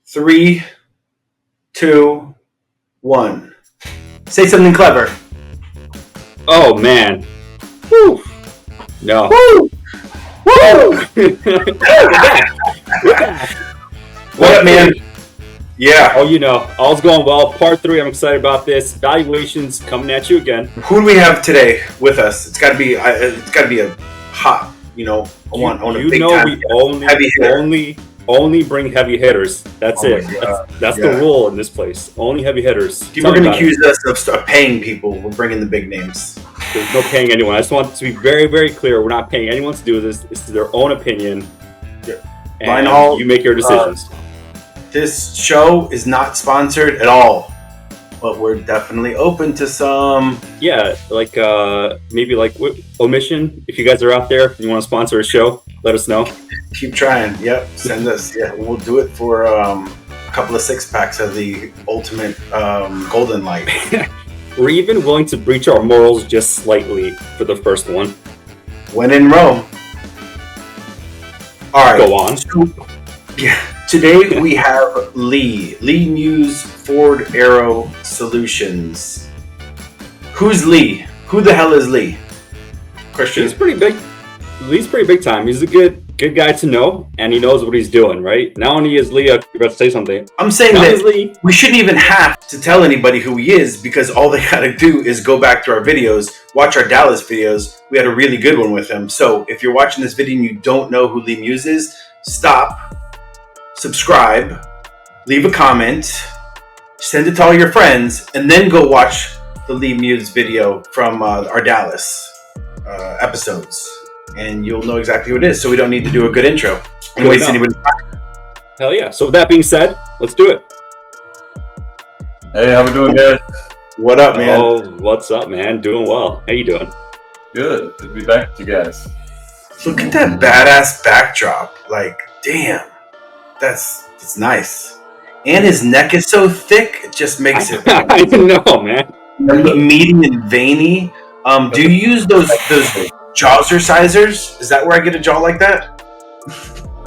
Three, two, one. Say something clever. Oh man. Woo. No. Woo! Woo! What up, man? Yeah. Oh, you know, all's going well. Part 3, I'm excited about this. Valuations coming at you again. Who do we have today with us? It's got to be a hot. You know, I want a big time. We only bring heavy hitters. That's it. That's the rule in this place. Only heavy hitters. People are going to accuse us of paying people. We're bringing the big names. There's no paying anyone. I just want to be very, very clear. We're not paying anyone to do this. This is their own opinion. Yeah. And Linehaul, you make your decisions. This show is not sponsored at all, but we're definitely open to some. Yeah, like maybe like omission. If you guys are out there and you want to sponsor a show, let us know. Keep trying. Yep, send us. Yeah, we'll do it for a couple of 6-packs of the ultimate golden light. We're even willing to breach our morals just slightly for the first one. When in Rome. All right. Go on. Yeah. Today we have Lee Muse Ford Aero Solutions. Who's Lee? Who the hell is Lee? Christian. He's pretty big. Lee's pretty big time. He's a good guy to know, and he knows what he's doing, right? Not only is Lee, you're about to say something. I'm saying that we shouldn't even have to tell anybody who he is, because all they gotta do is go back to our videos, watch our Dallas videos. We had a really good one with him. So if you're watching this video and you don't know who Lee Muse is, stop, subscribe, leave a comment, send it to all your friends, and then go watch the Lee Muse video from our Dallas episodes. And you'll know exactly who it is, so we don't need to do a good intro and waste anybody's time. Hell yeah. So with that being said, let's do it. Hey, how we doing, guys? What up, man? Oh, what's up, man? Doing well. How you doing? Good. Good to be back with you guys. Look at that badass backdrop. Like, damn. That's nice. And his neck is so thick, it just makes it I know, man. meaty and veiny. Do you use those jawzercisors? Is that where I get a jaw like that?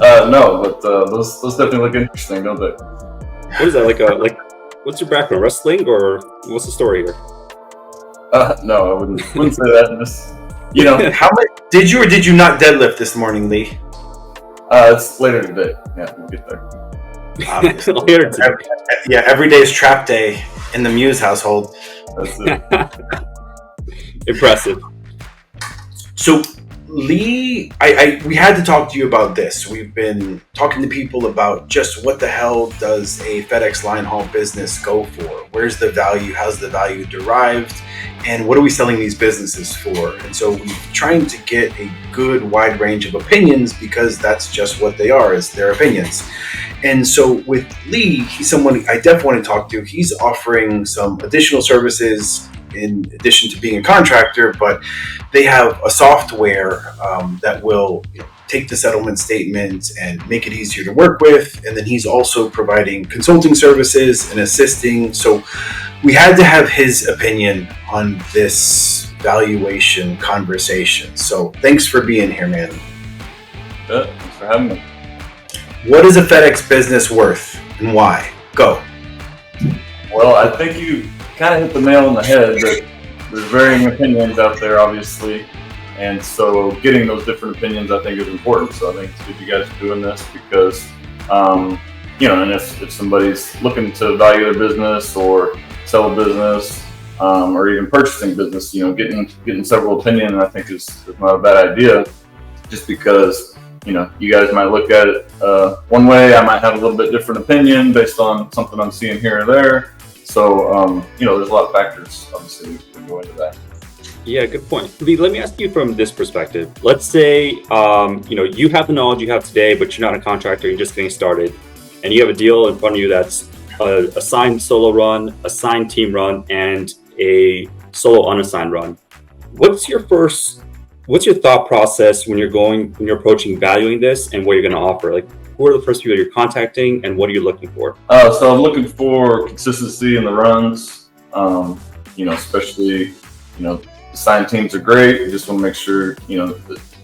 No, but those definitely look interesting, don't they? What is that, like what's your background? Wrestling, or what's the story here? No, I wouldn't say that. Just, you know. How much did you or did you not deadlift this morning, Lee? It's later today. Yeah, we'll get there. Later today. Every day is trap day in the Muse household. That's it. Impressive. So, Lee, we had to talk to you about this. We've been talking to people about just what the hell does a FedEx Linehaul business go for? Where's the value? How's the value derived? And what are we selling these businesses for? And so we're trying to get a good wide range of opinions, because that's just what they are, is their opinions. And so with Lee, he's someone I definitely want to talk to. He's offering some additional services in addition to being a contractor, but they have a software that will take the settlement statement and make it easier to work with. And then he's also providing consulting services and assisting. So we had to have his opinion on this valuation conversation. So thanks for being here, man. Yeah, thanks for having me. What is a FedEx business worth and why? Go. Well, I think you kind of hit the nail on the head that there's varying opinions out there, obviously. And so getting those different opinions, I think, is important. So I think it's good you guys are doing this, because, and if somebody's looking to value their business or sell a business, or even purchasing business, getting several opinions, I think is not a bad idea, just because, you guys might look at it one way. I might have a little bit different opinion based on something I'm seeing here or there. So, there's a lot of factors, obviously, that can go into that. Yeah, good point. Lee, let me ask you from this perspective. Let's say, you have the knowledge you have today, but you're not a contractor, you're just getting started, and you have a deal in front of you that's a assigned solo run, assigned team run, and a solo unassigned run. What's your thought process when you're approaching valuing this and what you're going to offer? Like, who are the first people you're contacting, and what are you looking for? So I'm looking for consistency in the runs, especially, assigned teams are great. We just want to make sure,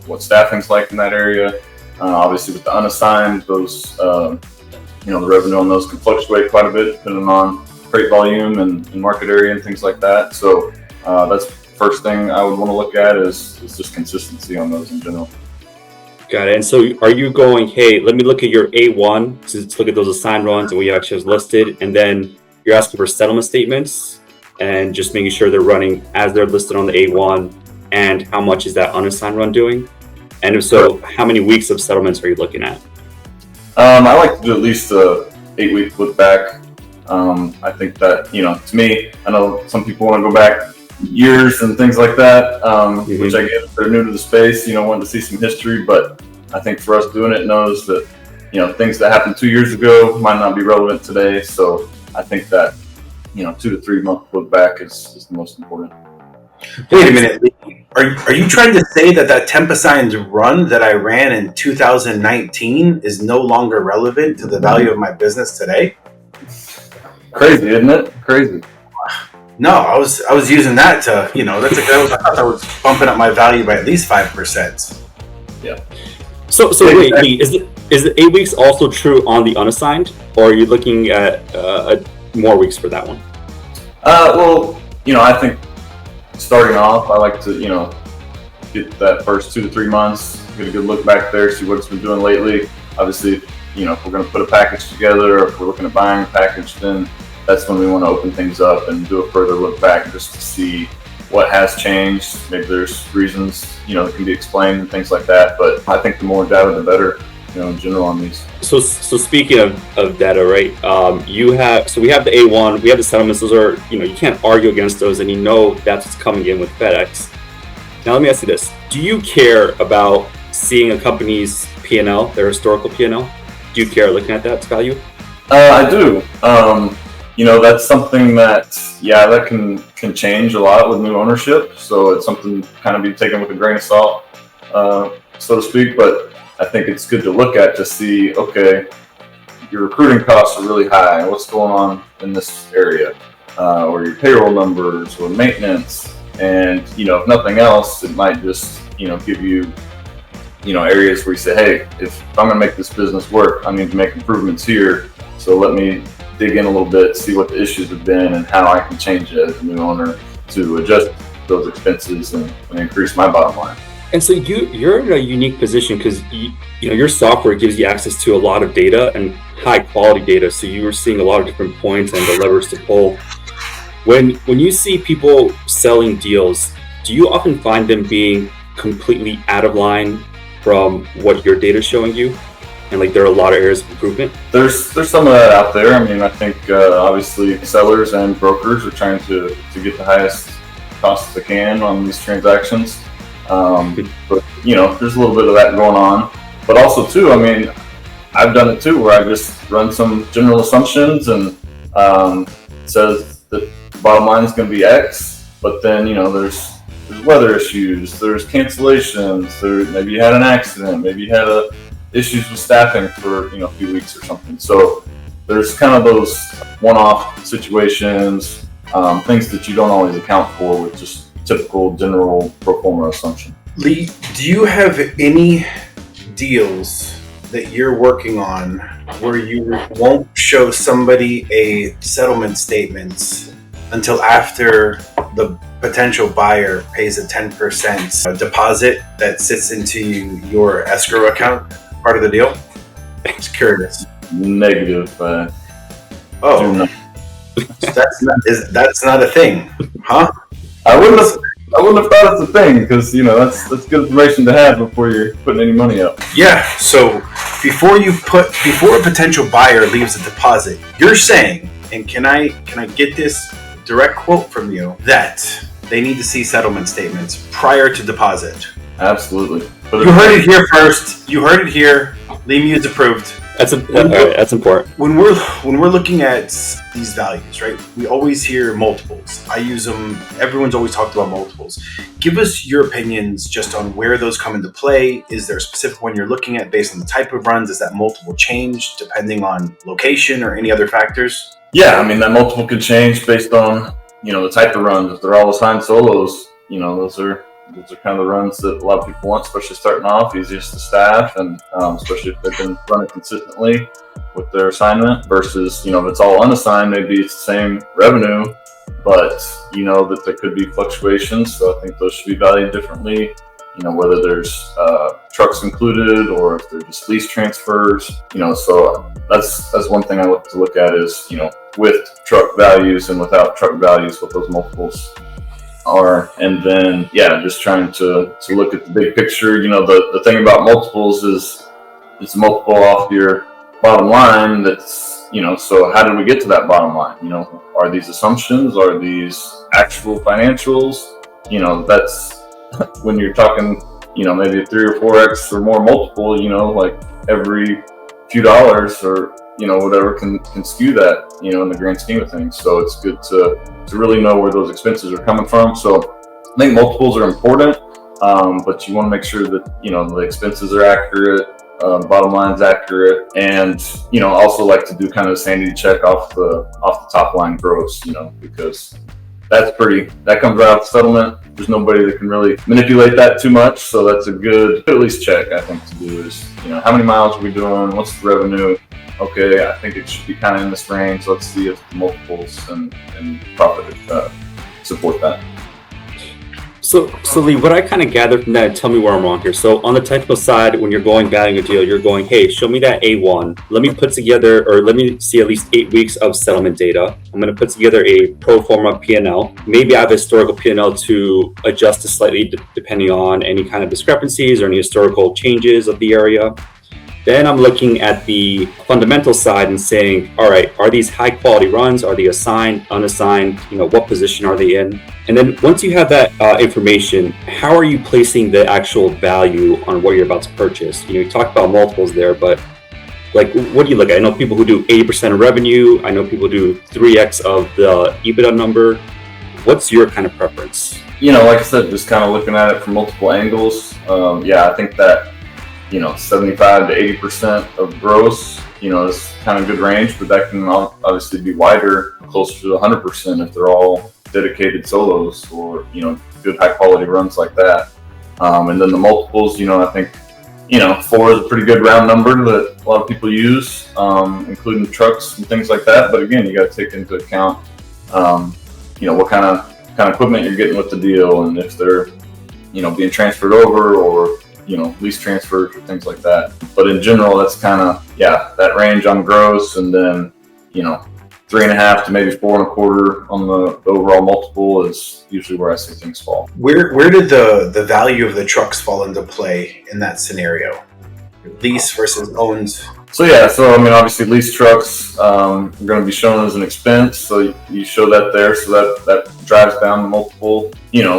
what staffing's like in that area. Obviously, with the unassigned, those, the revenue on those can fluctuate quite a bit depending on freight volume and market area and things like that. So that's the first thing I would want to look at is just consistency on those in general. Got it. And so are you going, hey, let me look at your A1, so let's look at those assigned runs and what you actually have listed, and then you're asking for settlement statements and just making sure they're running as they're listed on the A1, and how much is that unassigned run doing? And if so, how many weeks of settlements are you looking at? I like to do at least a 8-week look back. I think that, to me, I know some people want to go back years and things like that, which I get if they're new to the space, wanting to see some history. But I think for us doing it knows that, things that happened 2 years ago might not be relevant today. So I think that, 2 to 3 month look back is the most important. Wait a minute. Are you trying to say that temp assigned run that I ran in 2019 is no longer relevant to the value of my business today? Crazy, isn't it? Crazy. No, I was using that to, I thought that was bumping up my value by at least 5%. Yeah. So wait, is the 8 weeks also true on the unassigned, or are you looking at more weeks for that one? Well, I think starting off, I like to, get that first 2 to 3 months, get a good look back there, see what it's been doing lately. Obviously, if we're going to put a package together, or if we're looking at buying a package, then that's when we want to open things up and do a further look back just to see what has changed. Maybe there's reasons, that can be explained and things like that. But I think the more data, the better, in general on these. So speaking of data, right? We have the A1, we have the settlements. Those are, you can't argue against those, and that's what's coming in with FedEx. Now let me ask you this: do you care about seeing a company's P&L, their historical P&L? Do you care looking at that value? I do. That's something that can change a lot with new ownership. So it's something to kind of be taken with a grain of salt, so to speak. But I think it's good to look at to see, okay, your recruiting costs are really high. What's going on in this area? Or your payroll numbers or maintenance. And, if nothing else, it might just, give you, areas where you say, hey, if I'm going to make this business work, I need to make improvements here. So let me dig in a little bit, see what the issues have been and how I can change it as a new owner to adjust those expenses and increase my bottom line. And so you're in a unique position because your software gives you access to a lot of data and high quality data. So you are seeing a lot of different points and the levers to pull. When you see people selling deals, do you often find them being completely out of line from what your data is showing you? And there are a lot of areas of improvement? There's some of that out there. I mean, I think obviously sellers and brokers are trying to get the highest costs they can on these transactions. But there's a little bit of that going on. But also too, I mean, I've done it too, where I just run some general assumptions and it says that the bottom line is going to be X, but then there's weather issues, there's cancellations, maybe you had an accident, maybe you had issues with staffing for a few weeks or something. So there's kind of those one-off situations, things that you don't always account for with just typical general pro forma assumption. Lee, do you have any deals that you're working on where you won't show somebody a settlement statement until after the potential buyer pays a 10% deposit that sits into your escrow account, part of the deal? Just curious. Negative. Oh, that's not a thing, huh? I wouldn't have thought it's a thing because that's good information to have before you're putting any money up. Yeah. So before a potential buyer leaves a deposit, you're saying, and can I get this direct quote from you, that they need to see settlement statements prior to deposit? Absolutely. You heard it here first. You heard it here. Lee Muse approved. That's important. When we're looking at these values, right? We always hear multiples. I use them. Everyone's always talked about multiples. Give us your opinions just on where those come into play. Is there a specific one you're looking at based on the type of runs? Does that multiple change depending on location or any other factors? Yeah, I mean that multiple could change based on the type of runs. If they're all assigned solos, those are kind of the runs that a lot of people want, especially starting off, easiest to staff, and especially if they've been running consistently with their assignment versus, if it's all unassigned, maybe it's the same revenue, but that there could be fluctuations. So I think those should be valued differently, whether there's trucks included or if they're just lease transfers, so that's one thing I look to look at is, with truck values and without truck values, what those multiples are. And then, just trying to look at the big picture. The thing about multiples is it's a multiple off your bottom line. That's, so how did we get to that bottom line? Are these assumptions? Are these actual financials? That's when you're talking, maybe a 3 or 4x or more multiple, like every few dollars or, whatever can skew that, in the grand scheme of things. So it's good to really know where those expenses are coming from. So I think multiples are important, but you want to make sure that, the expenses are accurate, bottom line's accurate, and, also like to do kind of a sanity check off the top line gross, because that comes out of settlement. There's nobody that can really manipulate that too much. So that's a good at least check, I think, to do is, how many miles are we doing? What's the revenue? Okay, I think it should be kind of in this range. Let's see if the multiples and profit support that. So Lee, what I kind of gathered from that, and tell me where I'm wrong here. So on the technical side, when you're valuing a deal, you're going, hey, show me that A1. Let me put together, or let me see at least 8 weeks of settlement data. I'm going to put together a pro forma P&L. Maybe I have a historical P&L to adjust it slightly depending on any kind of discrepancies or any historical changes of the area. Then I'm looking at the fundamental side and saying, all right, are these high quality runs? Are they assigned, unassigned? What position are they in? And then once you have that information, how are you placing the actual value on what you're about to purchase? You talked about multiples there, but like, what do you look at? I know people who do 80% of revenue. I know people do 3x of the EBITDA number. What's your kind of preference? Like I said, just kind of looking at it from multiple angles. I think that 75 to 80% of gross, is kind of good range, but that can obviously be wider, closer to 100% if they're all dedicated solos or, good high quality runs like that. And then the multiples, I think, 4 is a pretty good round number that a lot of people use, including trucks and things like that. But again, you got to take into account, what kind of equipment you're getting with the deal, and if they're, being transferred over or lease transfers or things like that. But in general, that's kind of, that range on gross, and then, 3.5 to maybe 4.25 on the overall multiple is usually where I see things fall. Where did the value of the trucks fall into play in that scenario? Lease versus owned? So obviously lease trucks are going to be shown as an expense. So you show that there. So that drives down the multiple,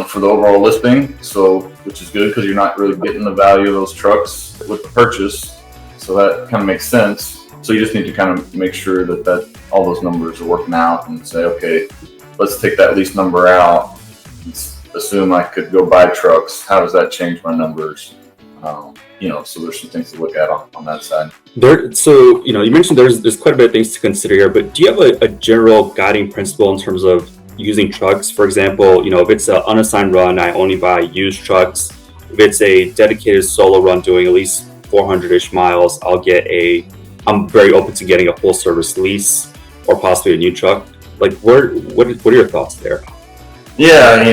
for the overall listing. So, which is good because you're not really getting the value of those trucks with the purchase. So that kind of makes sense. So you just need to kind of make sure that all those numbers are working out and say, okay, let's take that lease number out. Let's assume I could go buy trucks. How does that change my numbers? So there's some things to look at on that side. So you mentioned there's quite a bit of things to consider here, but do you have a general guiding principle in terms of using trucks? For example, if it's an unassigned run, I only buy used trucks. If it's a dedicated solo run doing at least 400-ish miles, I'm very open to getting a full service lease or possibly a new truck. Like, what are your thoughts there? Yeah,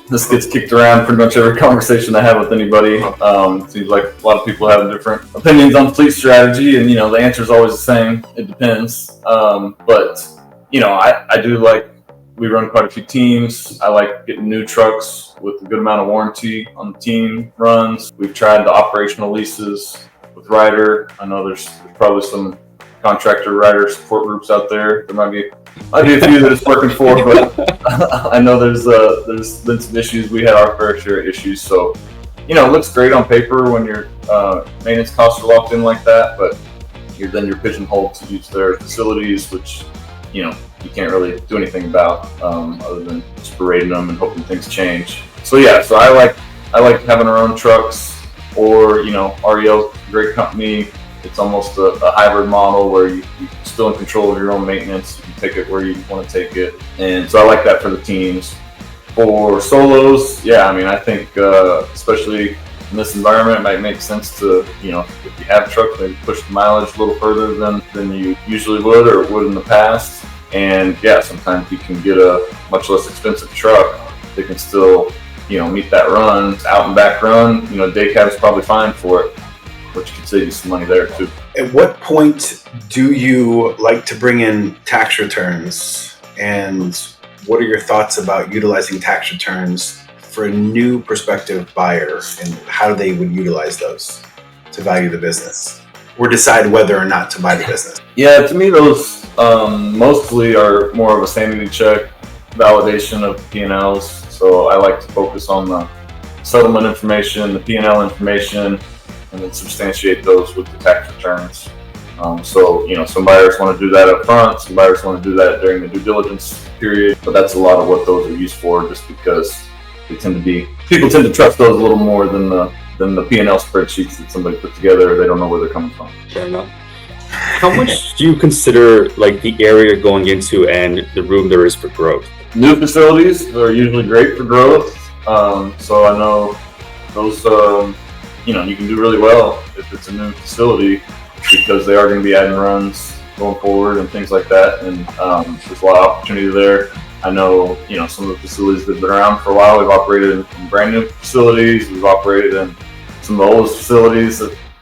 this gets kicked around pretty much every conversation I have with anybody. It seems like a lot of people have different opinions on fleet strategy, and the answer is always the same. It depends. But I do like, we run quite a few teams. I like getting new trucks with a good amount of warranty on the team runs. We've tried the operational leases with Ryder. I know there's probably some contractor rider support groups out there. There might be a few that it's working for, but I know there's been some issues. We had our fair share of issues. So, it looks great on paper when your maintenance costs are locked in like that, but you're pigeonholed to use their facilities, which, you can't really do anything about other than just parading them and hoping things change. So I like having our own trucks, or, REL, great company. It's almost a hybrid model where you're still in control of your own maintenance. You can take it where you want to take it. And so I like that for the teams. For solos, yeah, I mean, I think especially in this environment, it might make sense to, if you have a truck, maybe push the mileage a little further than you usually would or would in the past. And yeah, sometimes you can get a much less expensive truck that can still, meet that run, out and back run. Day cab's probably fine for it, which can save you some money there too. At what point do you like to bring in tax returns, and what are your thoughts about utilizing tax returns for a new prospective buyer, and how they would utilize those to value the business or decide whether or not to buy the business? Yeah, to me, those mostly are more of a sanity check, validation of P&Ls. So I like to focus on the settlement information, the P&L information, and then substantiate those with the tax returns. So some buyers want to do that up front, some buyers want to do that during the due diligence period, but that's a lot of what those are used for, just because people tend to trust those a little more than the P&L spreadsheets that somebody put together. They don't know where they're coming from. Fair enough. How much do you consider like the area you're going into and the room there is for growth? New facilities are usually great for growth. So I know those, you can do really well if it's a new facility, because they are going to be adding runs going forward and things like that. And there's a lot of opportunity there. I know, some of the facilities that have been around for a while. We've operated in brand new facilities. We've operated in some of the oldest facilities.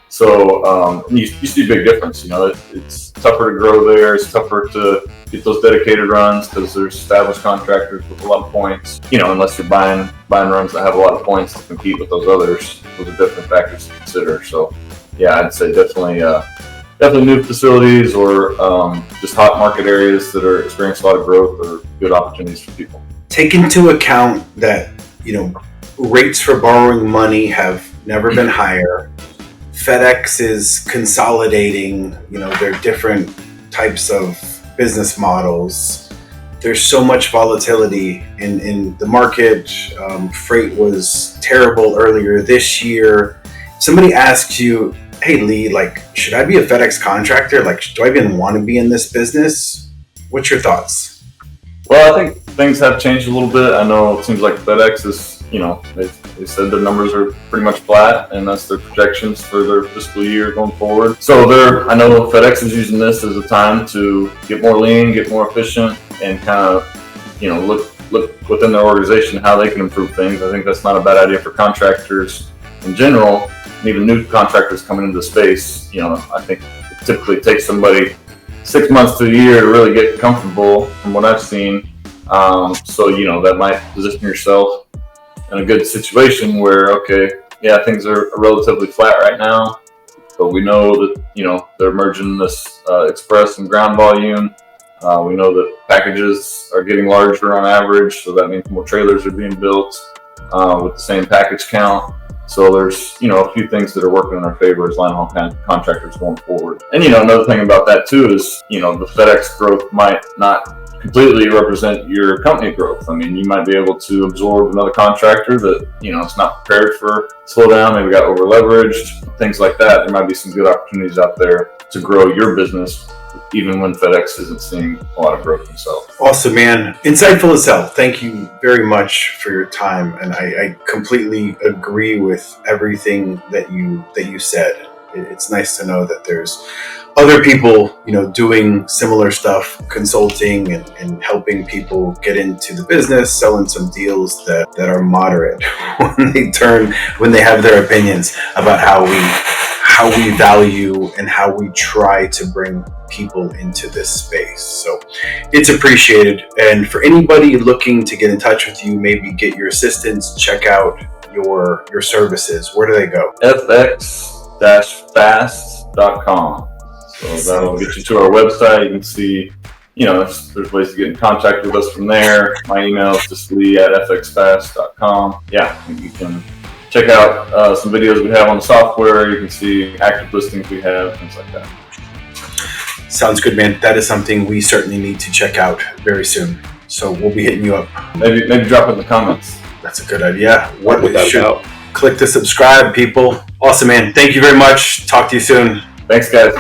So you see a big difference. It's tougher to grow there. It's tougher to get those dedicated runs because there's established contractors with a lot of points. Unless you're buying runs that have a lot of points to compete with those others. Those are different factors to consider. So yeah, I'd say definitely new facilities or just hot market areas that are experiencing a lot of growth or good opportunities for people. Take into account that, rates for borrowing money have never been higher. FedEx is consolidating, their different types of business models. There's so much volatility in the market. Freight was terrible earlier this year. Somebody asks you, hey Lee, should I be a FedEx contractor? Do I even want to be in this business? What's your thoughts? Well, I think things have changed a little bit. I know it seems like FedEx is, they said their numbers are pretty much flat, and that's their projections for their fiscal year going forward. So I know FedEx is using this as a time to get more lean, get more efficient, and kind of, look within their organization how they can improve things. I think that's not a bad idea for contractors in general. And even new contractors coming into the space, I think it typically takes somebody 6 months to a year to really get comfortable from what I've seen. So, that might position yourself in a good situation where, okay, yeah, things are relatively flat right now, but we know that, they're merging this express and ground volume. We know that packages are getting larger on average, so that means more trailers are being built with the same package count. So there's, a few things that are working in our favor as linehaul contractors going forward. And, another thing about that too is, the FedEx growth might not completely represent your company growth. I mean, you might be able to absorb another contractor that, it's not prepared for slowdown, maybe got over leveraged, things like that. There might be some good opportunities out there to grow your business, even when FedEx isn't seeing a lot of growth themselves. Awesome, man. Insightful as hell. Thank you very much for your time. And I completely agree with everything that you said. It's nice to know that there's other people, doing similar stuff, consulting and helping people get into the business, selling some deals that are moderate when they have their opinions about how we value and how we try to bring people into this space. So it's appreciated. And for anybody looking to get in touch with you, maybe get your assistance, check out your services, where do they go? FXFast.com. So that'll get you to our website. You can see, there's ways to get in contact with us from there. My email is just lee@fxfast.com. Yeah, you can check out some videos we have on the software. You can see active listings we have, things like that. Sounds good, man. That is something we certainly need to check out very soon. So we'll be hitting you up. Maybe drop it in the comments. That's a good idea. Without click to subscribe, people. Awesome, man. Thank you very much. Talk to you soon. Thanks, guys.